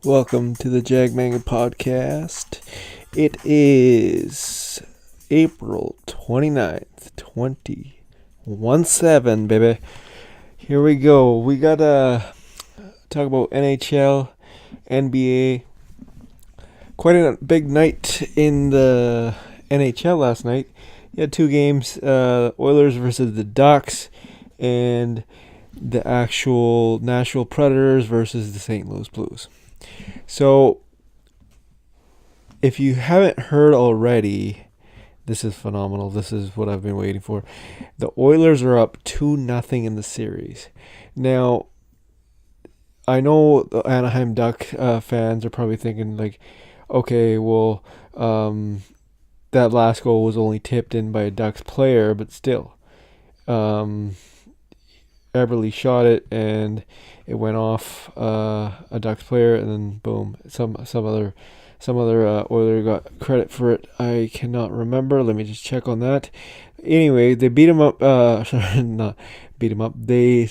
Welcome to the Jagmanga Podcast. It is April 29th, 2017, baby. Here we go. We gotta talk about NHL, NBA. Quite a big night in the NHL last night. You had two games, Oilers versus the Ducks, and the actual Nashville Predators versus the St. Louis Blues. So, if you haven't heard already, this is phenomenal. This is what I've been waiting for. The Oilers are up 2-0 in the series. Now, I know the Anaheim Duck fans are probably thinking, like, okay, well, that last goal was only tipped in by a Ducks player, but still. Eberle shot it and it went off a Ducks player, and then boom, some other Oiler got credit for it. I cannot remember. Let me just check on that. Anyway, they beat him up. Sorry, not beat him up. They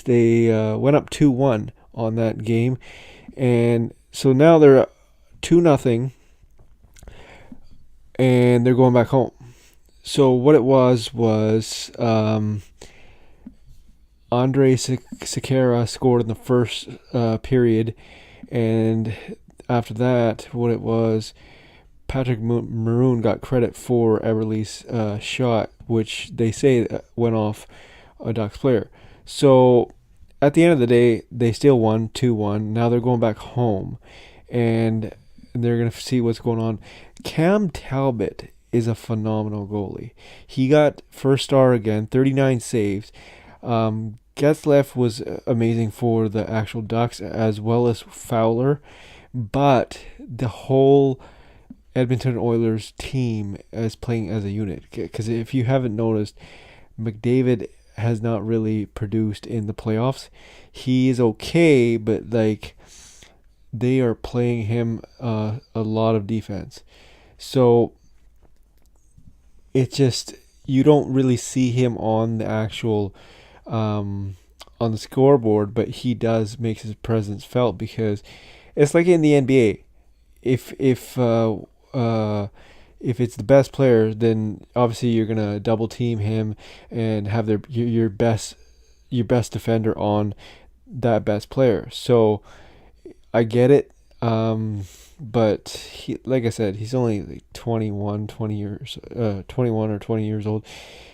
went up 2-1 on that game, and so now they're 2-0, and they're going back home. So what it was Andre Sekera scored in the first period, and after that, what it was, Patrick Maroon got credit for Eberle's shot, which they say went off a Ducks player. So at the end of the day, they still won 2-1. Now they're going back home, and they're going to see what's going on. Cam Talbot is a phenomenal goalie. He got first star again, 39 saves. Getzlaf was amazing for the actual Ducks, as well as Fowler, but the whole Edmonton Oilers team is playing as a unit. Because if you haven't noticed, McDavid has not really produced in the playoffs. He is okay, but like they are playing him a lot of defense. So it's just, you don't really see him on the actual on the scoreboard, but he does make his presence felt, because it's like in the NBA. If it's the best player, then obviously you're gonna double team him and have your best defender on that best player. So I get it, but he, like I said, he's only like 21 or 20 years old.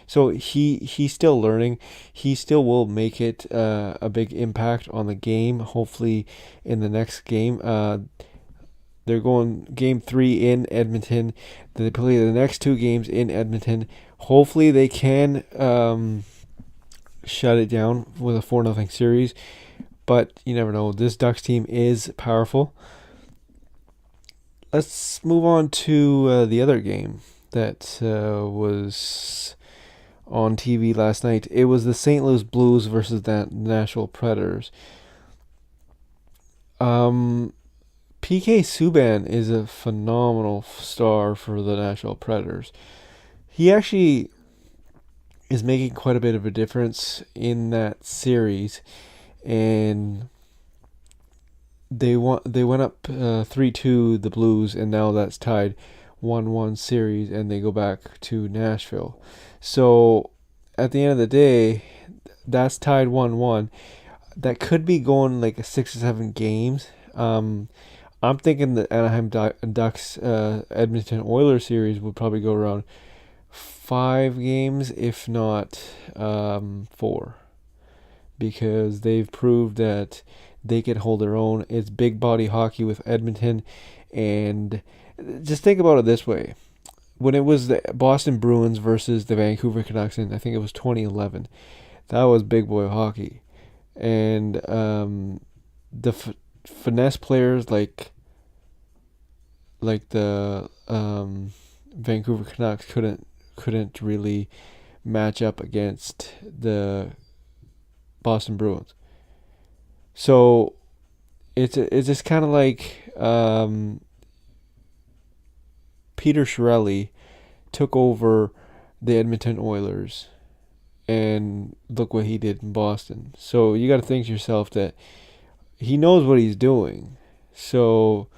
So he's still learning. He still will make it a big impact on the game. Hopefully in the next game. They're going game 3 in Edmonton. They play the next 2 games in Edmonton. Hopefully they can shut it down with a 4-0 series. But you never know. This Ducks team is powerful. Let's move on to the other game that was on TV last night. It was the St. Louis Blues versus the Nashville Predators. PK Subban is a phenomenal star for the Nashville Predators. He actually is making quite a bit of a difference in that series, and they went up 3-2 the Blues, and now that's tied 1-1 series, and they go back to Nashville. So at the end of the day, that's tied 1-1. That could be going like 6 or 7 games. I'm thinking the Anaheim Ducks Edmonton Oilers series would probably go around 5 games, if not 4, because they've proved that they can hold their own. It's big body hockey with Edmonton, and just think about it this way. When it was the Boston Bruins versus the Vancouver Canucks in, I think it was 2011, that was big boy hockey. And the finesse players like the Vancouver Canucks couldn't really match up against the Boston Bruins. So it's just kind of like Peter Chiarelli took over the Edmonton Oilers, and look what he did in Boston. So you got to think to yourself that he knows what he's doing. So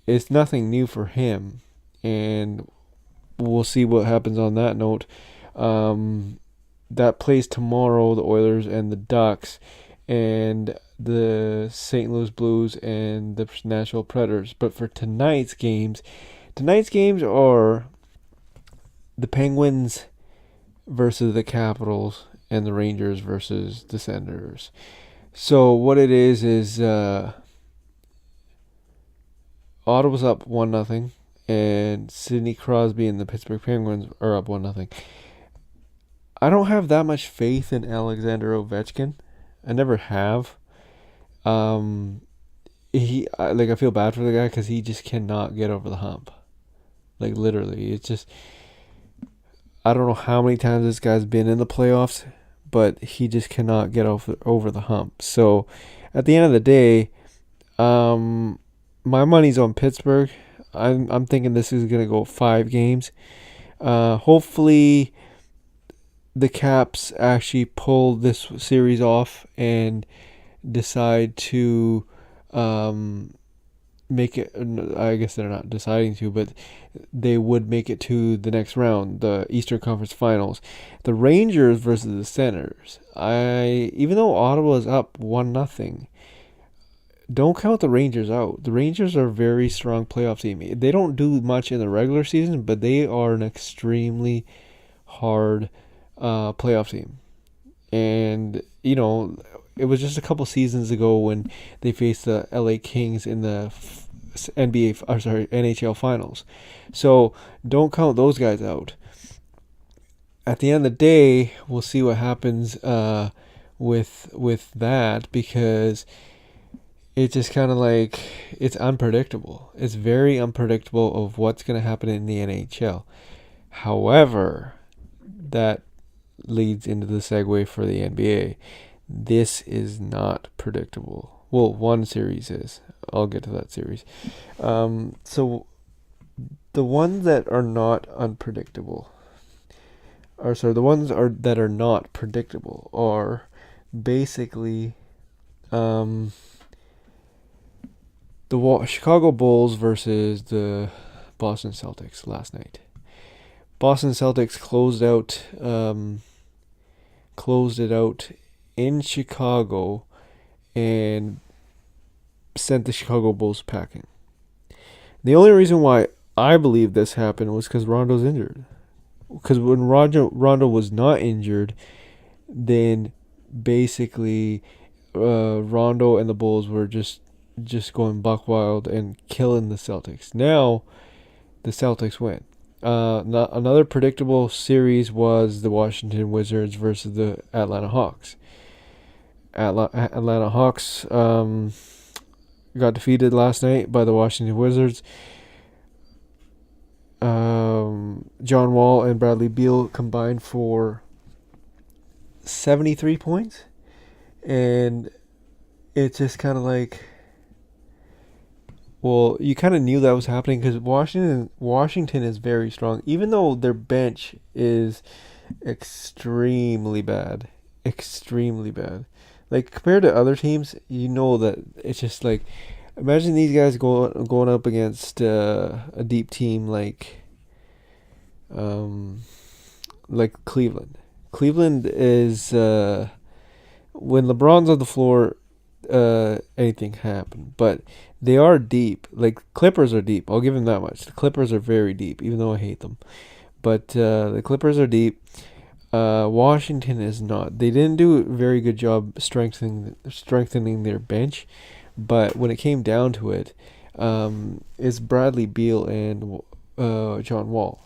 it's nothing new for him, and we'll see what happens on that note. Um, that plays tomorrow, the Oilers and the Ducks, and the St. Louis Blues and the Nashville Predators. But for tonight's games are the Penguins versus the Capitals and the Rangers versus the Senators. So what it is Ottawa's up 1-0, and Sidney Crosby and the Pittsburgh Penguins are up 1-0. I don't have that much faith in Alexander Ovechkin. I never have. Um, I feel bad for the guy because he just cannot get over the hump. Like literally, it's just I don't know how many times this guy's been in the playoffs, but he just cannot get over the hump. So, at the end of the day, my money's on Pittsburgh. I'm thinking this is gonna go 5 games. Hopefully, the Caps actually pull this series off and decide to make it. I guess they're not deciding to, but they would make it to the next round, the Eastern Conference Finals. The Rangers versus the Senators. Even though Ottawa is up 1-0, don't count the Rangers out. The Rangers are a very strong playoff team. They don't do much in the regular season, but they are an extremely hard playoff team. And it was just a couple seasons ago when they faced the LA Kings in the NHL finals. So don't count those guys out. At the end of the day, we'll see what happens with that, because it's just kind of like it's unpredictable. It's very unpredictable of what's going to happen in the NHL. However, that leads into the segue for the NBA. This is not predictable. Well, one series is. I'll get to that series. So the ones that are not unpredictable, that are not predictable are basically the Chicago Bulls versus the Boston Celtics last night. Boston Celtics closed it out in Chicago and sent the Chicago Bulls packing. The only reason why I believe this happened was because Rondo's injured. Because when Rondo was not injured, then basically Rondo and the Bulls were just going buck wild and killing the Celtics. Now the Celtics win. Another predictable series was the Washington Wizards versus the Atlanta Hawks. Atlanta Hawks got defeated last night by the Washington Wizards. John Wall and Bradley Beal combined for 73 points. And it's just kind of like, well, you kind of knew that was happening because Washington is very strong, even though their bench is extremely bad. Extremely bad. Like, compared to other teams, you know that it's just like, imagine these guys going up against a deep team like Cleveland. Cleveland is when LeBron's on the floor, anything can happen. But they are deep. Like, Clippers are deep. I'll give them that much. The Clippers are very deep, even though I hate them. But the Clippers are deep. Washington is not. They didn't do a very good job strengthening their bench. But when it came down to it, it's Bradley Beal and John Wall.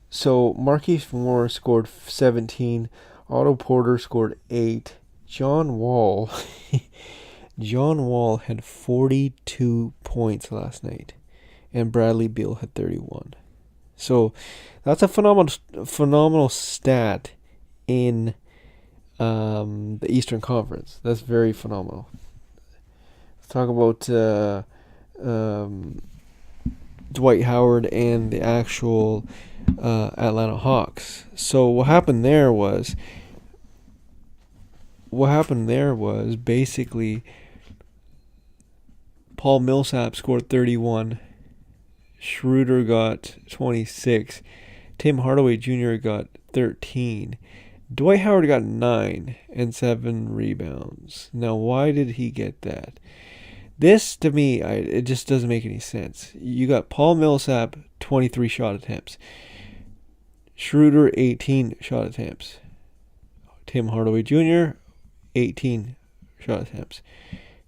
So Marquise Morris scored 17. Otto Porter scored 8. John Wall had 42 points last night, and Bradley Beal had 31. So that's a phenomenal stat in the Eastern Conference. That's very phenomenal. Let's talk about Dwight Howard and the actual Atlanta Hawks. So what happened there was basically Paul Millsap scored 31. Schroeder got 26. Tim Hardaway Jr. got 13. Dwight Howard got 9 and 7 rebounds. Now, why did he get that? This, to me, it just doesn't make any sense. You got Paul Millsap, 23 shot attempts. Schroeder, 18 shot attempts. Tim Hardaway Jr., 18 shot attempts.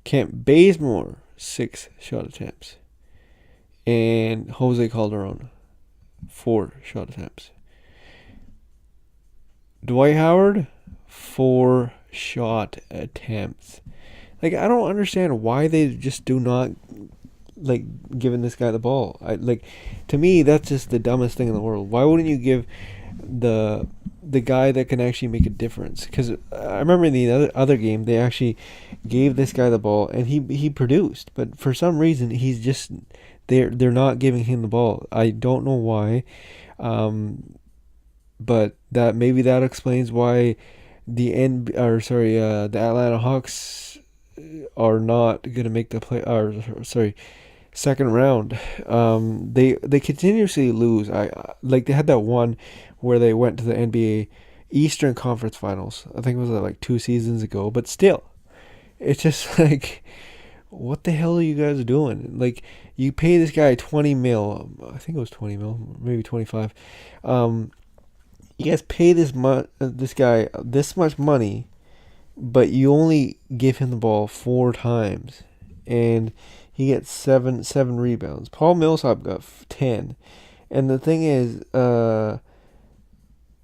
Kent Bazemore, 6 shot attempts. And Jose Calderon, 4 shot attempts. Dwight Howard, 4 shot attempts. Like, I don't understand why they just do not like giving this guy the ball. To me, that's just the dumbest thing in the world. Why wouldn't you give the guy that can actually make a difference? Because I remember in the other game, they actually gave this guy the ball and he produced, but for some reason he's just they're not giving him the ball. I don't know why, but that explains why the Atlanta Hawks are not gonna make the play. Or sorry, second round. They continuously lose. They had that one where they went to the NBA Eastern Conference Finals. I think it was like 2 seasons ago. But still, it's just like, what the hell are you guys doing? Like, you pay this guy 20 mil. I think it was 20 mil, maybe 25. You guys pay this guy this much money, but you only give him the ball 4 times, and he gets seven rebounds. Paul Millsap got 10, and the thing is,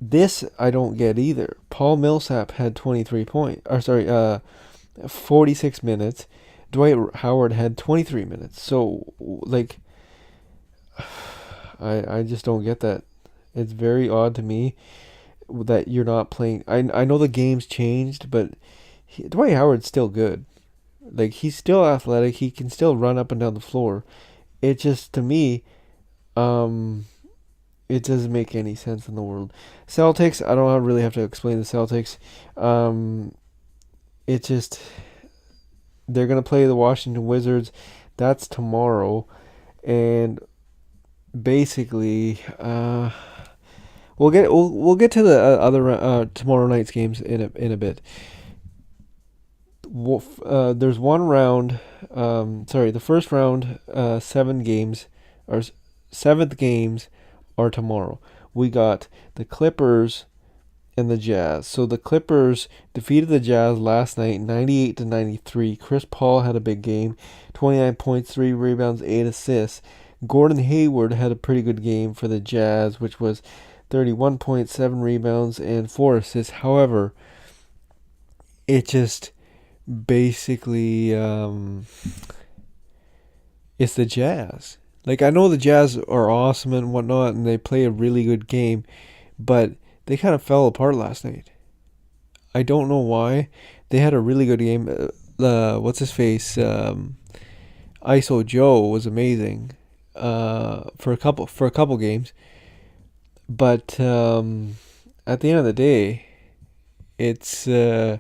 this I don't get either. Paul Millsap had 46 minutes. Dwight Howard had 23 minutes. So, like, I just don't get that. It's very odd to me that you're not playing. I know the game's changed, but Dwight Howard's still good. Like, he's still athletic. He can still run up and down the floor. It just, to me, it doesn't make any sense in the world. Celtics, I don't really have to explain the Celtics. It just, they're going to play the Washington Wizards. That's tomorrow. And basically, we'll get to the other tomorrow night's games in a bit. There's one round. The first round, 7 games, or 7th games, are tomorrow. We got the Clippers and the Jazz. So the Clippers defeated the Jazz last night, 98-93. Chris Paul had a big game, 29 points, 3 rebounds, 8 assists. Gordon Hayward had a pretty good game for the Jazz, which was 31 points, 7 rebounds, and 4 assists. However, it just basically it's the Jazz. Like, I know the Jazz are awesome and whatnot, and they play a really good game, but they kind of fell apart last night. I don't know why. They had a really good game. What's his face? ISO Joe was amazing for a couple games, but at the end of the day, it's going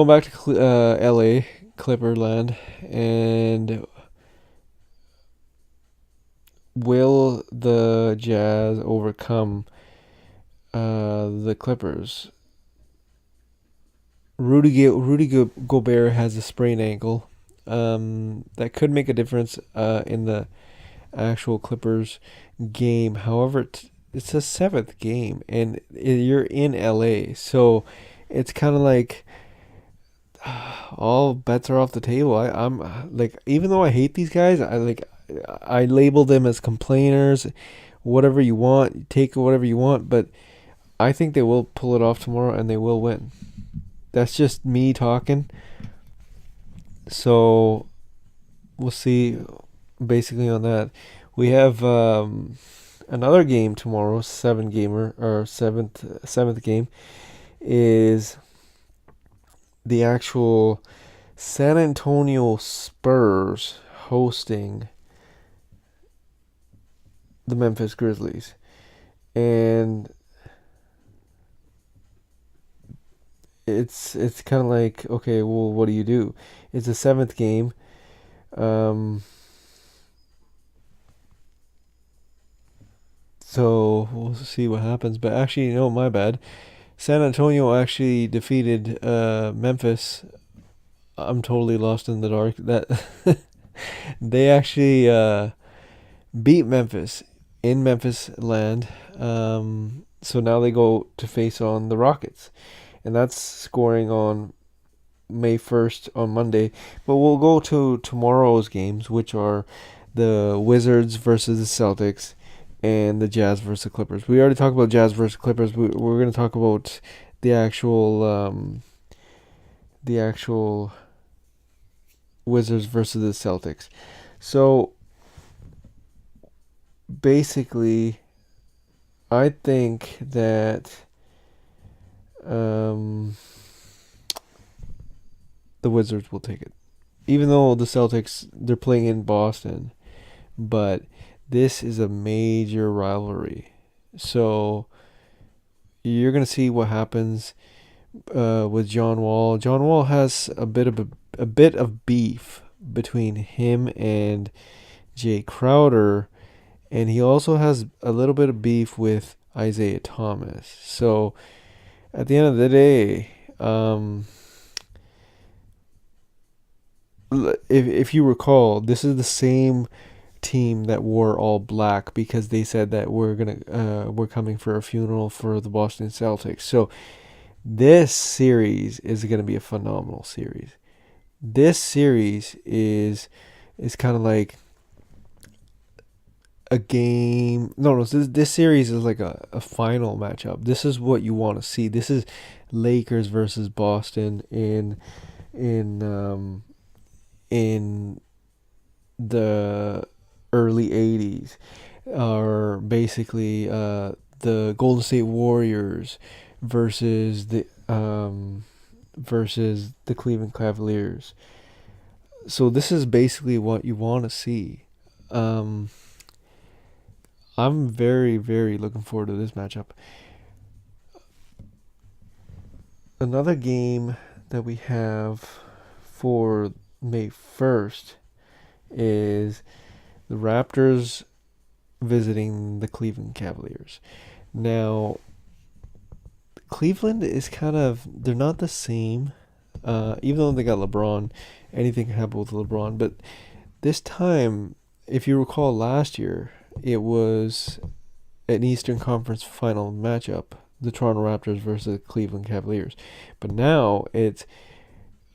back to LA, Clipperland, and will the Jazz overcome the Clippers? Rudy Gobert has a sprained ankle. That could make a difference in the actual Clippers game. However, it's a 7th game, and you're in LA, so it's kind of like all bets are off the table. I'm like, even though I hate these guys, I label them as complainers. Whatever you want, take whatever you want, but I think they will pull it off tomorrow and they will win. That's just me talking. So we'll see. Basically, on that, we have another game tomorrow. 7th game is the actual San Antonio Spurs hosting the Memphis Grizzlies. And it's kind of like, okay, well, what do you do? It's the seventh game. Um, so we'll see what happens. But actually, no, my bad. San Antonio actually defeated Memphis. I'm totally lost in the dark. That they actually beat Memphis in Memphis land. So now they go to face on the Rockets, and that's scoring on May 1st on Monday. But we'll go to tomorrow's games, which are the Wizards versus the Celtics and the Jazz versus the Clippers. We already talked about Jazz versus Clippers. We're going to talk about the actual Wizards versus the Celtics. So basically, I think that um, the Wizards will take it. Even though the Celtics, they're playing in Boston, but this is a major rivalry. So you're gonna see what happens with John Wall. John Wall has a bit of beef between him and Jay Crowder, and he also has a little bit of beef with Isaiah Thomas. So at the end of the day, if you recall, this is the same team that wore all black because they said that we're coming for a funeral for the Boston Celtics. So this series is gonna be a phenomenal series. This series is kind of like a game. No, this series is like a final matchup. This is what you want to see. This is Lakers versus Boston in in the early 80s, or basically the Golden State Warriors versus the Cleveland Cavaliers. So this is basically what you want to see. Um, I'm very, very looking forward to this matchup. Another game that we have for May 1st is the Raptors visiting the Cleveland Cavaliers. Now, Cleveland is they're not the same. Even though they got LeBron, anything can happen with LeBron. But this time, if you recall last year, it was an Eastern Conference final matchup, the Toronto Raptors versus the Cleveland Cavaliers. But now it's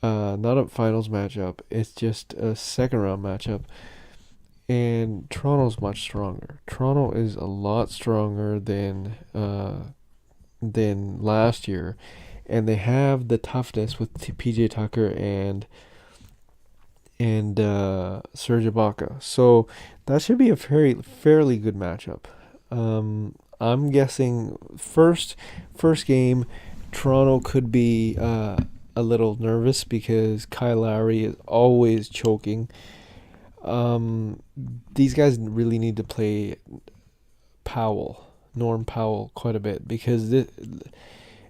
not a finals matchup, it's just a second round matchup. And Toronto's much stronger. Toronto is a lot stronger than last year, and they have the toughness with PJ Tucker and Serge Ibaka. So that should be a fairly good matchup. I'm guessing first game, Toronto could be a little nervous because Kyle Lowry is always choking. These guys really need to play Norm Powell, quite a bit because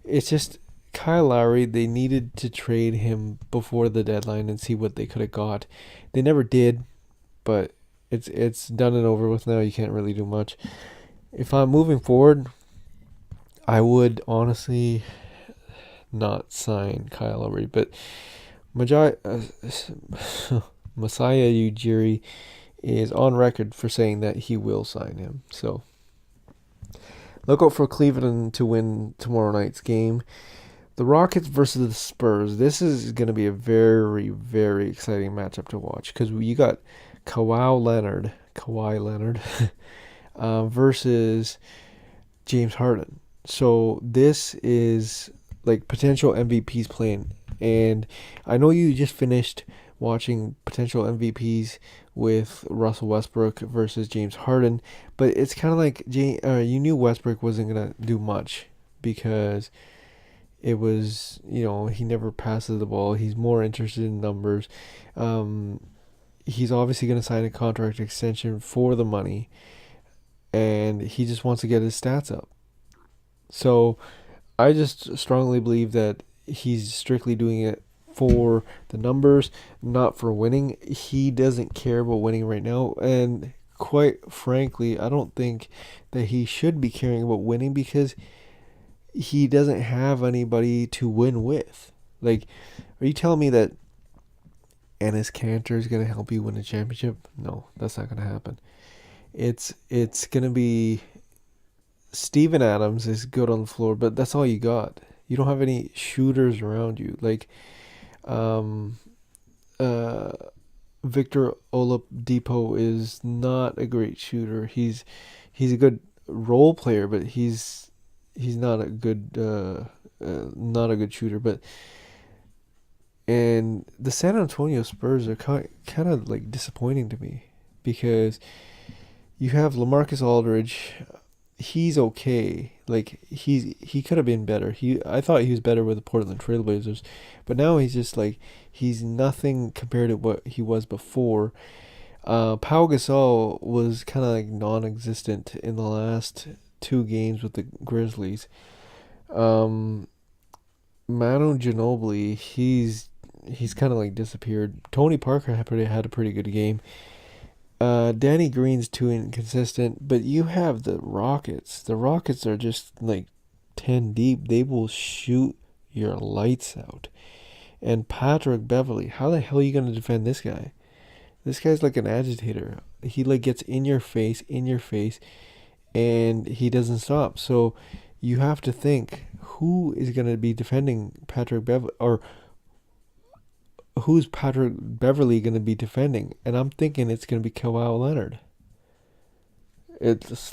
it's just Kyle Lowry. They needed to trade him before the deadline and see what they could have got. They never did, but it's done and over with now. You can't really do much. If I'm moving forward, I would honestly not sign Kyle Lowry, but Masai Ujiri is on record for saying that he will sign him. So look out for Cleveland to win tomorrow night's game. The Rockets versus the Spurs. This is going to be a very, very exciting matchup to watch because you got Kawhi Leonard, versus James Harden. So this is like potential MVPs playing. And I know you just finished watching potential MVPs with Russell Westbrook versus James Harden, but it's kind of like you knew Westbrook wasn't gonna do much because it was, he never passes the ball. He's more interested in numbers. He's obviously gonna sign a contract extension for the money, and he just wants to get his stats up. So I just strongly believe that he's strictly doing it for the numbers, not for winning. He doesn't care about winning right now, and quite frankly, I don't think that he should be caring about winning because he doesn't have anybody to win with. Like, are you telling me that Ennis Cantor is gonna help you win a championship? No, that's not gonna happen. It's gonna be Steven Adams is good on the floor, but that's all you got. You don't have any shooters around you. Like, um, uh, Victor Oladipo is not a great shooter. He's a good role player, but he's not a good not a good shooter. But and the San Antonio Spurs are kind of like disappointing to me because you have LaMarcus Aldridge. He's okay. Like he could have been better. I thought he was better with the Portland Trailblazers, but now he's just like he's nothing compared to what he was before. Pau Gasol was kind of like non-existent in the last two games with the Grizzlies. Um, Manu Ginobili, he's kind of like disappeared. Tony Parker had a pretty good game. Danny Green's too inconsistent, but you have the Rockets. The Rockets are just like 10 deep. They will shoot your lights out. And Patrick Beverly, how the hell are you going to defend this guy? This guy's like an agitator. He like gets in your face, and he doesn't stop. So you have to think who is going to be defending Patrick Beverly, or who's Patrick Beverly going to be defending? And I'm thinking it's going to be Kawhi Leonard. It's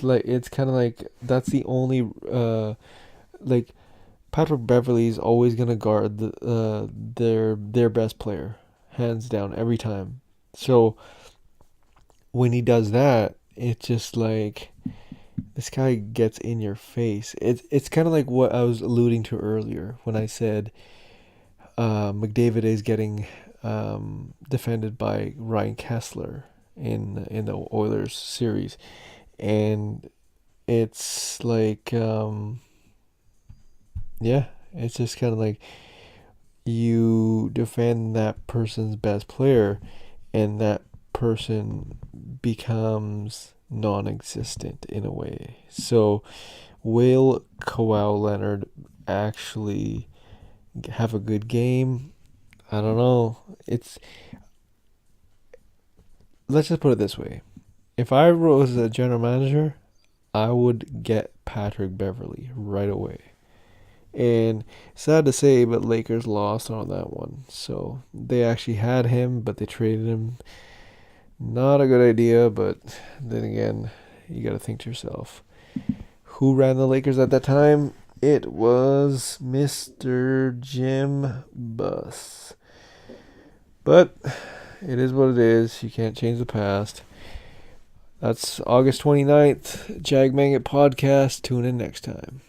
kind of like that's the only like Patrick Beverly is always going to guard their best player hands down every time. So when he does that, it's just like this guy gets in your face. It's kind of like what I was alluding to earlier when I said McDavid is getting defended by Ryan Kessler in the Oilers series, and it's like yeah, it's just kind of like you defend that person's best player, and that person becomes non-existent in a way. So will Kawhi Leonard actually have a good game? I don't know. Let's just put it this way. If I was a general manager, I would get Patrick Beverly right away. And sad to say, but Lakers lost on that one. So they actually had him, but they traded him. Not a good idea, but then again, you got to think to yourself. Who ran the Lakers at that time? It was Mr. Jim Buss. But it is what it is. You can't change the past. That's August 29th. Jag Mangit Podcast. Tune in next time.